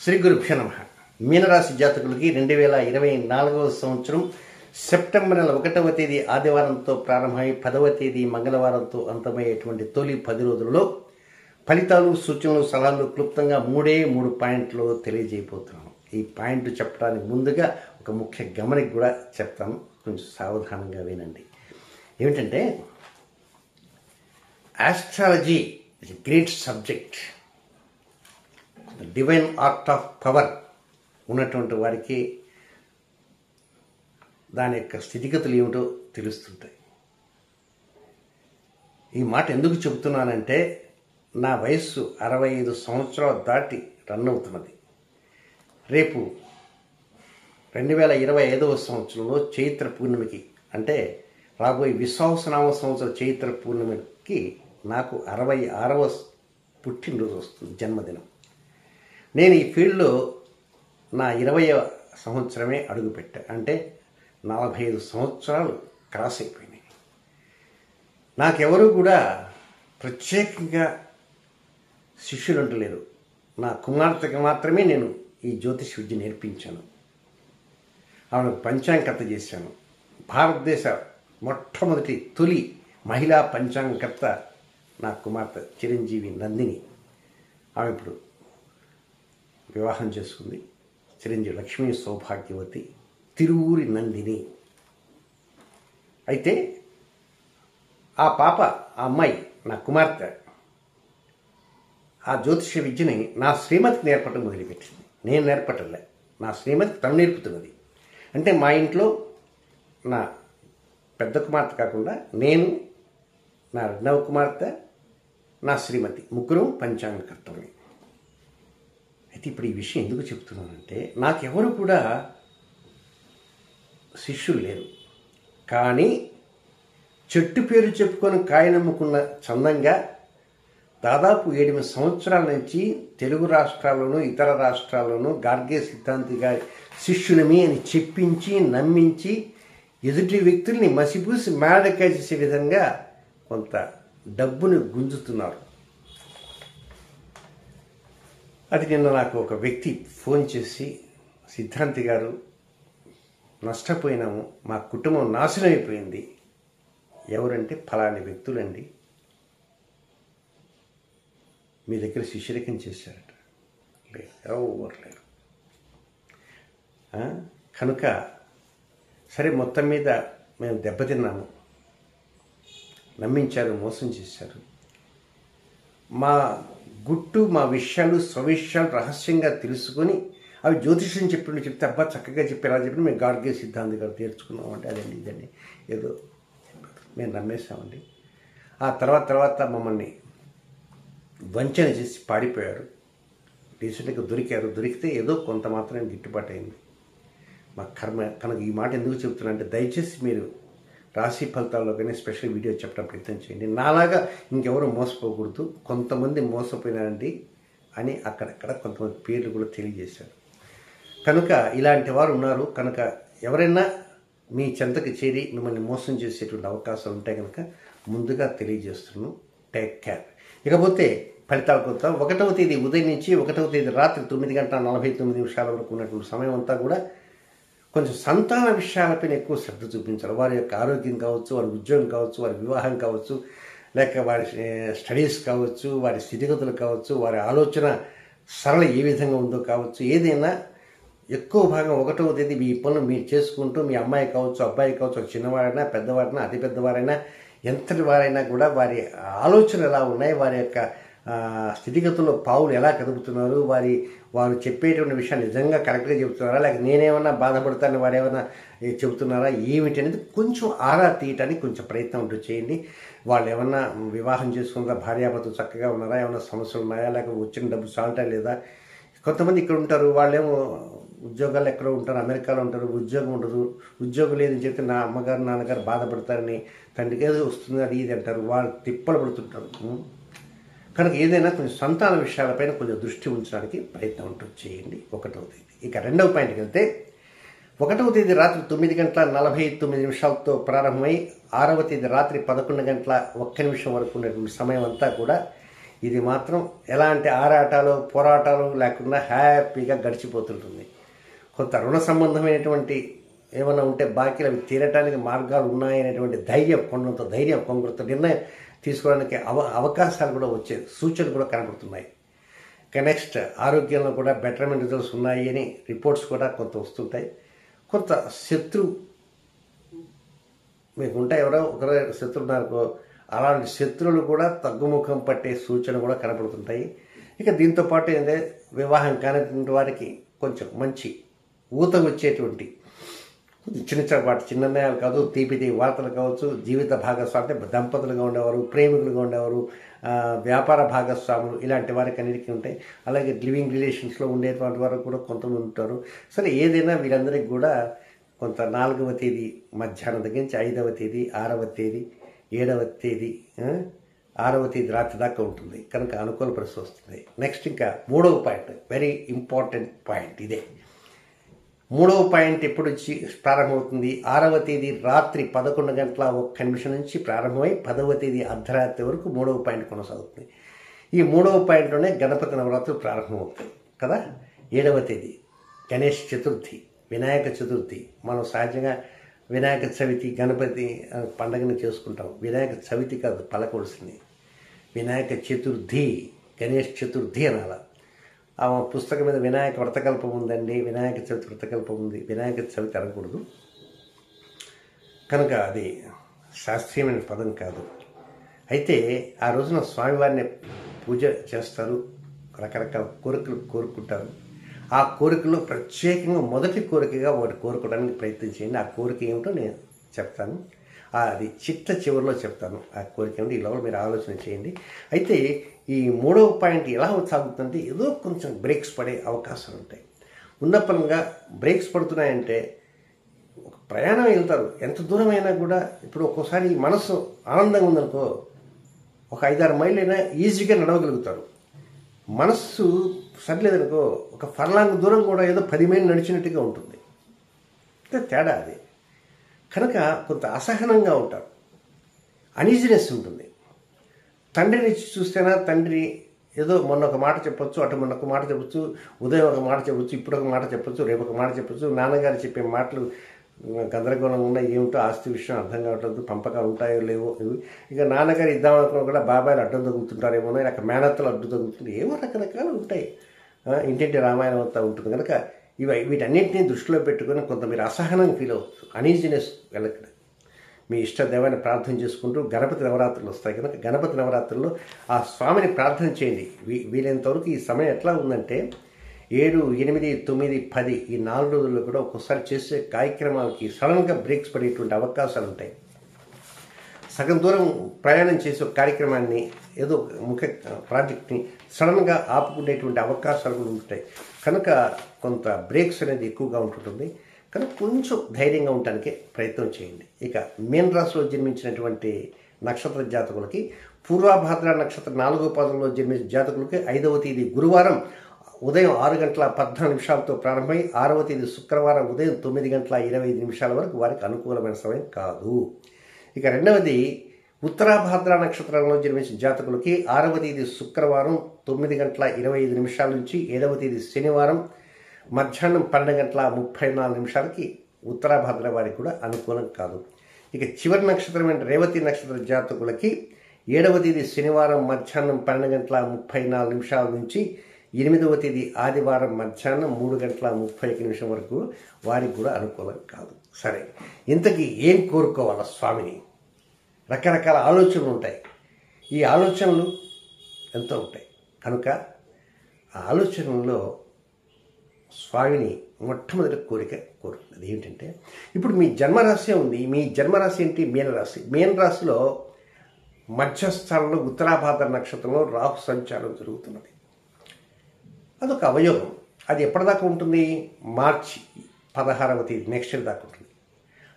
శ్రీ గురుభ్యో నమః. మీనరాశి జాతకులకి 2024వ సంవత్సరం సెప్టెంబర్ నెల 1వ తేదీ ఆదివారంతో ప్రారంభమై 10వ తేదీ మంగళవారంతో అంతమయ్యేటువంటి తొలి 10 రోజులలో ఫలితాలు, సూచనలు, సలహాలు క్లుప్తంగా మూడు పాయింట్లు తెలియజేయబోతున్నాను. ఈ పాయింట్ చెప్పడానికి ముందుగా ఒక ముఖ్య గమనిక కూడా చెప్తాను, కొంచెం సావధానంగా వినండి. ఏమిటంటే, astrology is a great subject. Divine art of power ఉన్నటువంటి వారికి దాని యొక్క స్థితిగతులు ఏమిటో తెలుస్తుంటాయి. ఈ మాట ఎందుకు చెబుతున్నానంటే, నా వయస్సు 65 సంవత్సరాలు దాటి రన్ అవుతున్నది. రేపు 2025వ సంవత్సరంలో చైత్ర పూర్ణిమకి, అంటే రాబోయే విశ్వావసనామ సంవత్సర చైత్ర పూర్ణిమకి నాకు 66వ పుట్టినరోజు వస్తుంది, జన్మదినం. నేను ఈ ఫీల్డ్లో నా 20వ సంవత్సరమే అడుగుపెట్టా, అంటే 45 సంవత్సరాలు క్రాస్ అయిపోయినాయి. నాకెవరూ కూడా ప్రత్యేకంగా శిష్యులు అంటలేరు. నా కుమార్తెకి మాత్రమే నేను ఈ జ్యోతిష్ విద్య నేర్పించాను. ఆమెకు పంచాంగకర్త చేశాను. భారతదేశ మొట్టమొదటి తొలి మహిళా పంచాంగకర్త నా కుమార్తె చిరంజీవి నందిని. ఆమె ఇప్పుడు వివాహం చేసుకుంది. చిరంజీవి లక్ష్మీ సౌభాగ్యవతి, తిరువూరి నందిని. అయితే ఆ పాప, ఆ అమ్మాయి, నా కుమార్తె ఆ జ్యోతిష విద్యని నా శ్రీమతికి నేర్పటం మొదలుపెట్టింది. నేను నేర్పటంలే, నా శ్రీమతికి తను నేర్పుతున్నది. అంటే మా ఇంట్లో నా పెద్ద కుమార్తె కాకుండా నేను, నా రెండవ కుమార్తె, నా శ్రీమతి, ముగ్గురు పంచాంగకర్తమే. అయితే ఇప్పుడు ఈ విషయం ఎందుకు చెప్తున్నానంటే, నాకెవరు కూడా శిష్యులు లేరు. కానీ చెట్టు పేరు చెప్పుకొని కాయనమ్ముకున్న చందంగా దాదాపు 8 సంవత్సరాల నుంచి తెలుగు రాష్ట్రాల్లోనూ ఇతర రాష్ట్రాల్లోనూ గార్గే సిద్ధాంతి గారి శిష్యులమి అని చెప్పించి నమ్మించి ఎదుటి వ్యక్తుల్ని మసిపూసి మేడకాయ చేసే విధంగా కొంత డబ్బును గుంజుతున్నారు. అది నిన్న నాకు ఒక వ్యక్తి ఫోన్ చేసి, సిద్ధాంతి గారు, నష్టపోయినాము, మా కుటుంబం నాశనం అయిపోయింది. ఎవరంటే, ఫలాని వ్యక్తులండి మీ దగ్గర శిష్యరికం చేశారట. లేదు, ఎవరు లేరు. కనుక సరే, మొత్తం మీద మేము దెబ్బతిన్నాము, నమ్మించారు, మోసం చేశారు. మా గుట్టు, మా విషయాలు, స్వవిషయాలు రహస్యంగా తెలుసుకొని అవి జ్యోతిష్యం చెప్తే అబ్బా చక్కగా చెప్పి ఎలా చెప్పి మేము గార్గే సిద్ధాంతి గారు తీర్చుకున్నామంటే అదండి ఇదండి ఏదో మేము నమ్మేశామండి. ఆ తర్వాత మమ్మల్ని వంచన చేసి పాడిపోయారు. రీసెంట్గా దొరికితే ఏదో కొంత మాత్రం గిట్టుబాటు అయింది. మా కర్మ. కనుక ఈ మాట ఎందుకు చెప్తున్నా అంటే, దయచేసి మీరు రాశి ఫలితాల్లో కానీ స్పెషల్ వీడియో చెప్పడం ప్రయత్నం చేయండి. నాలాగా ఇంకెవరు మోసపోకూడదు. కొంతమంది మోసపోయినారండి అని అక్కడక్కడ కొంతమంది పేర్లు కూడా తెలియజేశారు. కనుక ఇలాంటి వారు ఉన్నారు. కనుక ఎవరైనా మీ చెంతకు చేరి మిమ్మల్ని మోసం చేసేటువంటి అవకాశాలు ఉంటాయి కనుక ముందుగా తెలియజేస్తున్నాను. Take care. ఇకపోతే ఫలితాలు కొత్త 1వ తేదీ ఉదయం నుంచి 1వ తేదీ రాత్రి 9:49 వరకు ఉన్నటువంటి సమయం అంతా కూడా కొంచెం సంతాన విషయాలపైన ఎక్కువ శ్రద్ధ చూపించాలి. వారి యొక్క ఆరోగ్యం కావచ్చు, వారి ఉద్యోగం కావచ్చు, వారి వివాహం కావచ్చు, లేక వారి స్టడీస్ కావచ్చు, వారి స్థితిగతులు కావచ్చు, వారి ఆలోచన సరళ ఏ విధంగా ఉందో కావచ్చు, ఏదైనా ఎక్కువ భాగం 1వ తేదీ మీ పనులు మీరు చేసుకుంటూ, మీ అమ్మాయి కావచ్చు, అబ్బాయి కావచ్చు, చిన్నవారైనా పెద్దవారైనా అతి పెద్దవారైనా ఎంతటి వారైనా కూడా వారి ఆలోచనలు ఎలా ఉన్నాయి, వారి యొక్క స్థితిగతుల్లో పావులు ఎలా కదుపుతున్నారు, వారు చెప్పేటువంటి విషయాన్ని నిజంగా కరెక్ట్గా చెబుతున్నారా, లేక నేనేమన్నా బాధపడతానని వారు ఏమైనా చెబుతున్నారా, ఏమిటి అనేది కొంచెం ఆరా తీయటానికి కొంచెం ప్రయత్నం ఉంటూ చేయండి. వాళ్ళు ఏమన్నా వివాహం చేసుకున్నారా, భార్యాభర్తలు చక్కగా ఉన్నారా, ఏమైనా సమస్యలు ఉన్నాయా, లేక వచ్చిన డబ్బు చాలటా లేదా. కొంతమంది ఇక్కడ ఉంటారు, వాళ్ళేమో ఉద్యోగాలు ఎక్కడో ఉంటారు, అమెరికాలో ఉంటారు, ఉద్యోగం ఉండదు. ఉద్యోగం లేదని చెప్తే నా అమ్మగారు నాన్నగారు బాధపడతారని, తండ్రికి ఏదో వస్తుంది అది ఇది అంటారు, వాళ్ళు తిప్పలు పడుతుంటారు. కనుక ఏదైనా కొంచెం సంతాన విషయాలపైన కొంచెం దృష్టి ఉంచడానికి ప్రయత్నం ఉంటూ చేయండి. 1వ తేదీ. ఇక 2వ పాయింట్కి వెళ్తే, 1వ తేదీ రాత్రి 9:49 ప్రారంభమై 6వ తేదీ రాత్రి 11:01 వరకు ఉన్నటువంటి సమయం అంతా కూడా ఇది మాత్రం ఎలాంటి ఆరాటాలు పోరాటాలు లేకుండా హ్యాపీగా గడిచిపోతుంటుంది. కొంత రుణ సంబంధమైనటువంటి ఏమైనా ఉంటే బాకీలు అవి తీరటానికి మార్గాలు ఉన్నాయనేటువంటి ధైర్యం, కొండంత ధైర్యం, కొంత నిర్ణయం తీసుకోవడానికి అవకాశాలు కూడా వచ్చే సూచనలు కూడా కనబడుతున్నాయి. ఇక నెక్స్ట్ ఆరోగ్యంలో కూడా బెటర్మెంట్ రిజల్ట్స్ ఉన్నాయి అని రిపోర్ట్స్ కూడా కొంత వస్తుంటాయి. కొంత శత్రు మీకు ఉంటాయి, ఎవరో ఒకరు శత్రువు ఉన్నారో అలాంటి శత్రువులు కూడా తగ్గుముఖం పట్టే సూచన కూడా కనపడుతుంటాయి. ఇక దీంతోపాటు ఏంటంటే వివాహం కానిటువంటి వారికి కొంచెం మంచి ఊత వచ్చేటువంటి చిన్నపాటి చిన్న నిర్ణయాలు కాదు, తీపి వార్తలు కావచ్చు, జీవిత భాగస్వామి అంటే దంపతులుగా ఉండేవారు, ప్రేమికులుగా ఉండేవారు, వ్యాపార భాగస్వాములు ఇలాంటి వారికి అన్నిటికీ ఉంటాయి. అలాగే లివింగ్ రిలేషన్స్లో ఉండేటువంటి వారు కూడా కొంతమంది ఉంటారు. సరే ఏదైనా వీరందరికీ కూడా కొంత 4వ తేదీ మధ్యాహ్నం దగ్గర నుంచి 5వ తేదీ 6వ తేదీ 7వ తేదీ 6వ తేదీ రాత్రి దాకా ఉంటుంది కనుక అనుకూల పరిస్థితి వస్తుంది. నెక్స్ట్ ఇంకా 3వ పాయింట్, వెరీ ఇంపార్టెంట్ పాయింట్ ఇదే. 3వ పాయింట్ ఎప్పుడు ప్రారంభమవుతుంది? 6వ తేదీ రాత్రి 11:01 నుంచి ప్రారంభమై 10వ తేదీ అర్ధరాత్రి వరకు 3వ పాయింట్ కొనసాగుతుంది. ఈ 3వ పాయింట్లోనే గణపతి నవరాత్రులు ప్రారంభమవుతాయి కదా. 7వ తేదీ గణేష్ చతుర్థి, వినాయక చతుర్థి. మనం సహజంగా వినాయక చవితి గణపతి పండగని చేసుకుంటాం. వినాయక చవితి కాదు పలకవలసింది, వినాయక చతుర్థి, గణేష్ చతుర్థి అనాల. ఆ పుస్తకం మీద వినాయక వ్రతకల్పం ఉందండి, వినాయక చవితి వ్రతకల్పం ఉంది, వినాయక చవితి అనకూడదు కనుక అది శాస్త్రీయమైన పదం కాదు. అయితే ఆ రోజున స్వామివారిని పూజ చేస్తారు, రకరకాల కోరికలు కోరుకుంటారు. ఆ కోరికలో ప్రత్యేకంగా మొదటి కోరికగా ఒకటి కోరుకోవడానికి ప్రయత్నం చేయండి. ఆ కోరిక ఏమిటో నేను చెప్తాను, అది చివరిలో చెప్తాను. ఆ కోరిక ఏమిటో ఈ లోపల మీరు ఆలోచన చేయండి. అయితే ఈ 3వ పాయింట్ ఎలా సాగుతుందంటే ఏదో కొంచెం బ్రేక్స్ పడే అవకాశాలు ఉంటాయి. ఉన్నపరంగా బ్రేక్స్ పడుతున్నాయంటే ఒక ప్రయాణం వెళ్తారు, ఎంత దూరమైనా కూడా. ఇప్పుడు ఒక్కోసారి మనసు ఆనందంగా ఉందనుకో, ఒక 5-6 మైళ్ళైనా ఈజీగా నడవగలుగుతారు. మనస్సు సరిలేదనుకో, ఒక ఫర్లాంగ్ దూరం కూడా ఏదో 10 మైళ్ళు నడిచినట్టుగా ఉంటుంది. తేడా అది. కనుక కొంత అసహనంగా ఉంటారు, అనీజినెస్ ఉంటుంది. తండ్రిని చూస్తేనా తండ్రి ఏదో మొన్న ఒక మాట చెప్పొచ్చు, అటు మొన్న ఒక మాట చెప్పొచ్చు, ఉదయం ఒక మాట చెప్పొచ్చు, ఇప్పుడు ఒక మాట చెప్పొచ్చు, రేపు ఒక మాట చెప్పొచ్చు. నాన్నగారు చెప్పే మాటలు గందరగోళంగా ఉన్నాయి, ఏమిటో ఆస్తి విషయం అర్థం కావట్లేదు, పంపకాలు ఉంటాయో లేవో. ఇక నాన్నగారు ఇద్దామనుకున్నా కూడా బాబాయిలు అడ్డం తగులుతుంటారేమో, లేక మేనత్తలు అడ్డు తగులుతుంది, ఏమో రకరకాలు ఉంటాయి. ఇంటింటి రామాయణం అంతా ఉంటుంది కనుక వీటన్నింటినీ దృష్టిలో పెట్టుకుని కొంత మీరు అసహనం ఫీల్ అవ్వచ్చు, అనీజినెస్ వెళ్ళక్కడ. మీ ఇష్ట దేవాన్ని ప్రార్థన చేసుకుంటూ గణపతి నవరాత్రులు వస్తాయి కనుక గణపతి నవరాత్రుల్లో ఆ స్వామిని ప్రార్థన చేయండి. వీలైనంతవరకు ఈ సమయం ఎట్లా ఉందంటే 7, 8, 9, 10 ఈ 4 రోజుల్లో కూడా ఒక్కోసారి చేసే కార్యక్రమాలకి సడన్గా బ్రేక్స్ పడేటువంటి అవకాశాలు ఉంటాయి. సగం దూరం ప్రయాణం చేసే ఒక కార్యక్రమాన్ని, ఏదో ముఖ్య ప్రాజెక్ట్ని సడన్గా ఆపుకునేటువంటి అవకాశాలు కూడా ఉంటాయి కనుక కొంత బ్రేక్స్ అనేది ఎక్కువగా ఉంటుంటుంది. కనుక కొంచెం ధైర్యంగా ఉండటానికి ప్రయత్నం చేయండి. ఇక మీన రాశిలో జన్మించినటువంటి నక్షత్ర జాతకులకి, పూర్వభాద్ర నక్షత్ర 4వ పాదంలో జన్మించిన జాతకులకి 5వ తేదీ గురువారం ఉదయం 6:14 ప్రారంభమై 6వ తేదీ శుక్రవారం ఉదయం 9:25 వరకు వారికి అనుకూలమైన సమయం కాదు. ఇక రెండవది ఉత్తరాభాద్ర నక్షత్రంలో జన్మించిన జాతకులకి 6వ తేదీ శుక్రవారం 9:25 నుంచి 7వ తేదీ శనివారం మధ్యాహ్నం 12:34 ఉత్తరాభాద్ర వారికి కూడా అనుకూలం కాదు. ఇక చివరి నక్షత్రమైన రేవతి నక్షత్ర జాతకులకి 7వ తేదీ శనివారం మధ్యాహ్నం 12:34 నుంచి 8వ తేదీ ఆదివారం మధ్యాహ్నం 3:31 వరకు వారికి కూడా అనుకూలం కాదు. సరే, ఇంతకీ ఏం కోరుకోవాలా స్వామిని? రకరకాల ఆలోచనలు ఉంటాయి. ఈ ఆలోచనలు ఎంతో ఉంటాయి కనుక ఆ ఆలోచనల్లో స్వామిని మొట్టమొదటి కోరిక కోరుకున్నది ఏమిటంటే, ఇప్పుడు మీ జన్మరాశి ఉంది. మీ జన్మరాశి ఏంటి? మీనరాశి. మీనరాశిలో మధ్యస్థానంలో ఉత్తరాభాద్ర నక్షత్రంలో రాహు సంచారం జరుగుతున్నది. అదొక అవయోగం. అది ఎప్పటిదాకా ఉంటుంది? మార్చి 16వ తేదీ నెక్స్ట్ ఇయర్ దాకా ఉంటుంది.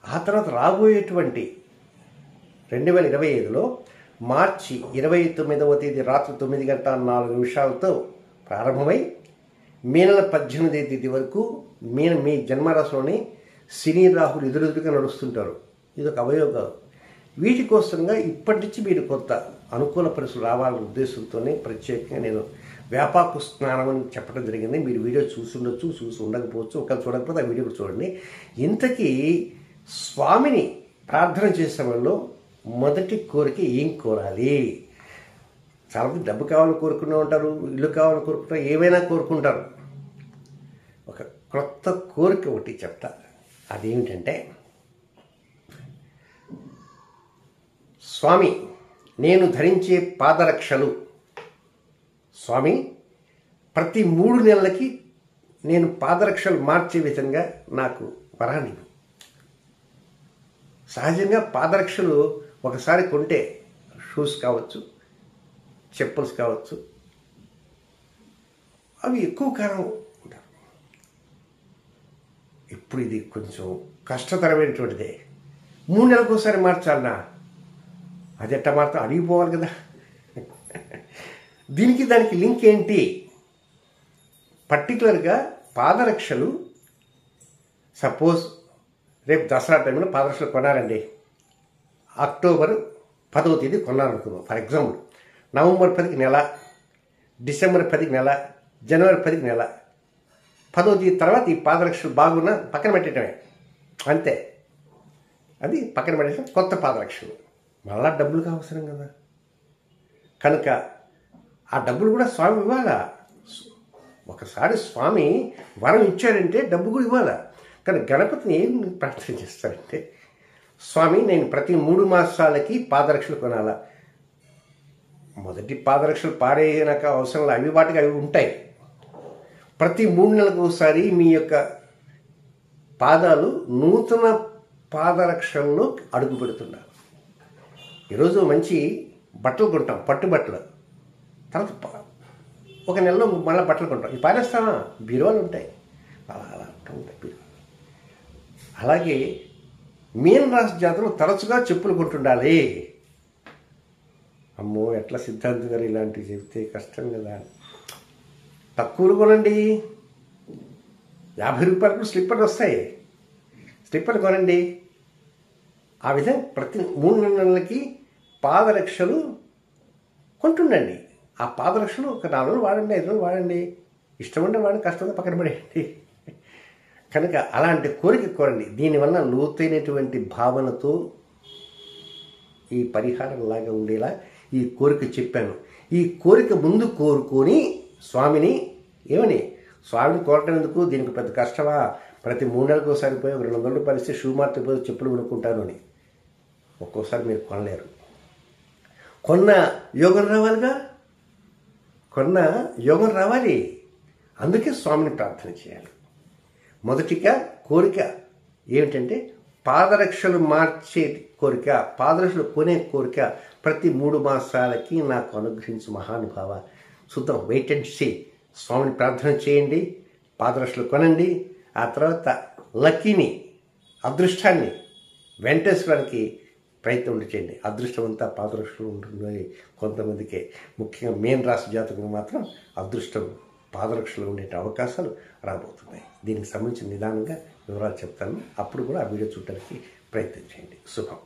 ఆ తర్వాత రాబోయేటువంటి 2025లో మార్చి 29వ తేదీ రాత్రి 9:04 ప్రారంభమై మే నెల 18వ తేదీ వరకు మీ జన్మరాశిలోని శని రాహులు ఎదురెదురుగా నడుస్తుంటారు. ఇది ఒక అవయోగాలు. వీటి కోసంగా ఇప్పటి నుంచి మీరు కొంత అనుకూల పరిస్థితులు రావాలనే ఉద్దేశంతోనే ప్రత్యేకంగా నేను వేపాకు స్నానం అని చెప్పడం జరిగింది. మీరు వీడియో చూసి ఉండొచ్చు, చూసి ఉండకపోవచ్చు, ఒకవేళ చూడకపోతే ఆ వీడియో కూడా చూడండి. ఇంతకీ స్వామిని ప్రార్థన చేసే వాళ్ళు మొదటి కోరిక ఏం కోరాలి? చాలామంది డబ్బు కావాలని కోరుకునే ఉంటారు, ఇల్లు కావాలని కోరుకుంటారు, ఏమైనా కోరుకుంటారు. ఒక క్రొత్త కోరిక ఒకటి చెప్తా. అదేమిటంటే, స్వామి నేను ధరించే పాదరక్షలు స్వామి ప్రతి 3 నెలలకి నేను పాదరక్షలు మార్చే విధంగా నాకు వరాన్ని. సహజంగా పాదరక్షలు ఒకసారి కొంటే షూస్ కావచ్చు, చెప్పుల్స్ కావచ్చు, అవి ఎక్కువ కాలం ఉంటారు. ఇప్పుడు ఇది కొంచెం కష్టతరమైనటువంటిదే. 3 నెలలకు ఒకసారి మార్చాలన్నా అది ఎట్టా మాత్రం అడిగిపోవాలి కదా. దీనికి దానికి లింక్ ఏంటి? పర్టికులర్గా పాదరక్షలు సపోజ్ రేపు దసరా టైంలో పాదరక్షలు కొనాలండి. అక్టోబర్ 10వ తేదీ కొనాలనుకుందాం. ఫర్ ఎగ్జాంపుల్ నవంబర్ 10కి నెల, డిసెంబర్ 10కి నెల, జనవరి 10కి నెల. 10వ తేదీ తర్వాత ఈ పాదరక్షలు బాగున్నా పక్కన పెట్టడమే, అంతే. అది పక్కన పెట్టేసి కొత్త పాదరక్షలు. మళ్ళా డబ్బులు అవసరం కదా. కనుక ఆ డబ్బులు కూడా స్వామి ఇవ్వాలా. ఒకసారి స్వామి వరం ఇచ్చాడంటే డబ్బు కూడా ఇవ్వాలా. కానీ గణపతిని ఏం ప్రార్థన చేస్తారంటే, స్వామి నేను ప్రతి 3 మాసాలకి పాదరక్షలు కొనాలా. మొదటి పాదరక్షలు పారేయనక అవసరం లేదు, అవి వాటికి అవి ఉంటాయి. ప్రతి 3 నెలలకు ఒకసారి మీ యొక్క పాదాలు నూతన పాదరక్షల్లో అడుగు పెడుతున్నారు. ఈరోజు మంచి బట్టలు కొంటాం, పట్టు బట్టలు. తర్వాత ఒక నెలలో మళ్ళీ బట్టలు కొంటాం. ఇవి పారేస్తామా? బీరువాలు ఉంటాయి, అలా అలా ఉంటాయి బీరువాలు. అలాగే మీన రాశి జాతరలో తరచుగా చెప్పులు కొంటుండాలి. అమ్మో ఎట్లా సిద్ధాంత్ గారు ఇలాంటివి చెబితే కష్టం కదా. తక్కువలు కొనండి, 50 రూపాయలకు స్లిప్పర్లు వస్తాయి, స్లిప్పర్లు కొనండి. ఆ విధంగా ప్రతి 3 నెలలకి పాదరక్షలు కొంటుండండి. ఆ పాదరక్షలు ఒక 4 రోజులు వాడండి, 5 రోజులు వాడండి, ఇష్టం ఉంటే వాడండి, కష్టం ఉంటే పక్కన పడేయండి. కనుక అలాంటి కోరిక కోరండి. దీనివల్ల లోతైనటువంటి భావనతో ఈ పరిహారం లాగా ఉండేలా ఈ కోరిక చెప్పాను. ఈ కోరిక ముందు కోరుకొని స్వామిని ఏమని, స్వామిని కోరటం ఎందుకు, దీనికి పెద్ద కష్టమా, ప్రతి 3 నెలలకు ఒకసారి పోయి 200 రూపాయలు ఇస్తే షూ మార్కెట్ పోయి చెప్పులు కొనుక్కుంటాను అని ఒక్కోసారి మీరు కొనలేరు. కొన్న యోగం రావాలిగా, కొన్న యోగం రావాలి. అందుకే స్వామిని ప్రార్థన చేయాలి. మొదటిగా కోరిక ఏమిటంటే పాదరక్షలు మార్చే కోరిక, పాదరక్షలు కొనే కోరిక. ప్రతి 3 మాసాలకి నాకు అనుగ్రహించు మహానుభావ. చూద్దాం, వెయిట్ అండ్ సీ. స్వామిని ప్రార్థన చేయండి, పాదరక్షలు కొనండి. ఆ తర్వాత లక్కీని, అదృష్టాన్ని వెంటేసుకోవడానికి ప్రయత్నం చేయండి. అదృష్టం అంతా పాదరక్షలు ఉంటుందని కొంతమందికే, ముఖ్యంగా మీన రాశి జాతకులు మాత్రం అదృష్టం పాదరక్షలు ఉండే అవకాశాలు రాబోతున్నాయి. దీనికి సంబంధించిన నిదానంగా వివరాలు చెప్తాను. అప్పుడు కూడా ఆ వీడియో చూడడానికి ప్రయత్నం చేయండి. శుభం.